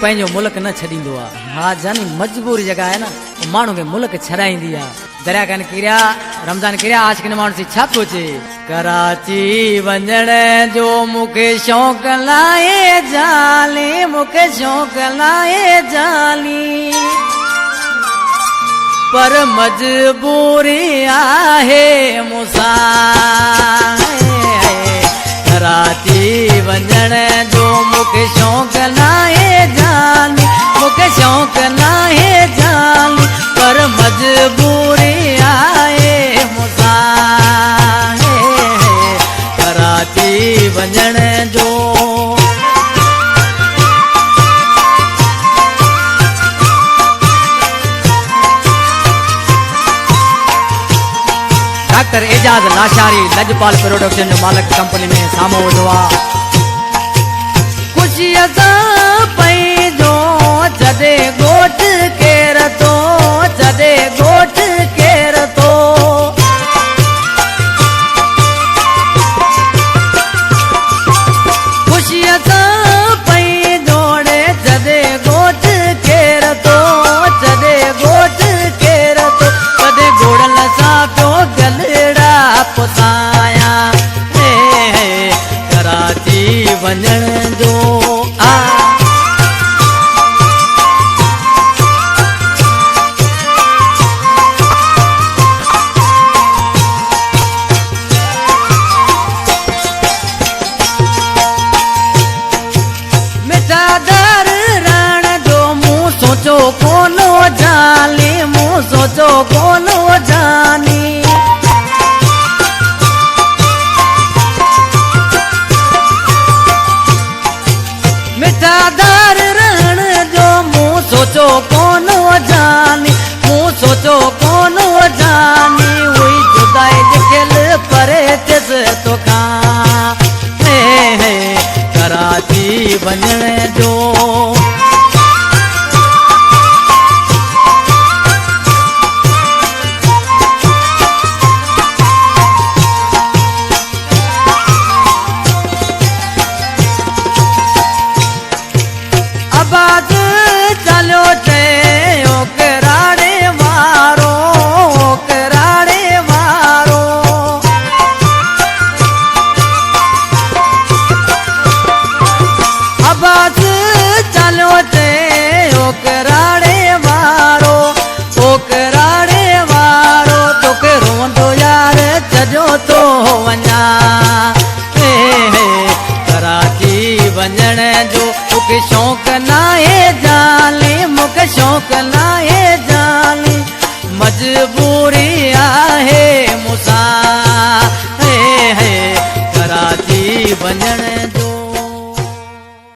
पैंजो मुल्क न छॾींदो आहे। हा जानी मजबूरी जगह है ना माण्हू खे मुल्क छॾाईंदी आहे। दरिया कान किरिया रमज़ान किरिया आज किन माण्हू छा थो अचे कराची वञण जो मूंखे शौक़ु लाए जाली मूंखे शौक़ु लाए जाली पर मजबूरी आहे मूंसां कराची वञण जो मूंखे शौक़ु लाए जाली मूंखे शौक़ु लाए जाली पर मजबूरी आहे मूंसां कराची वञण जो। डॉक्टर एजाज लाशारी लजपाल प्रोडक्शन जो मालिक कंपनी में साम्हूं वेठो आहे। ख़ुशीअ सां पंहिंजो जॾे ॻोठ केर थो जॾे ॻोठ केर थो ख़ुशीअ सां पंहिंजो जॾे ॻोठ केर थो जॾे ॻोठ केर थो कॾहिं घोड़न सां पियो गलड़ा पुसाया कराची वञण जो आ। मिठा दर रण जो मूं सोचो कोनो जाली मूं सोचो कोनो जानी मिठा दर रण जो मूं सोचो कोनो जानी मूं सोचो कोनो जानी हुई जुदाई लिखियल परे तिस तोखां कराची वञण जो। आवाज़ चलियो टे ओकराड़े वारो ओकराड़े वारो आवाज़ चलियो टे ओकराड़े वारो ओकराड़े वारो तोखे रोंदो यार जजो तो वञा कराची वञण जो मूंखे शौक़ु लाए जाली मूंखे शौक़ु लाए जाली मजबूरी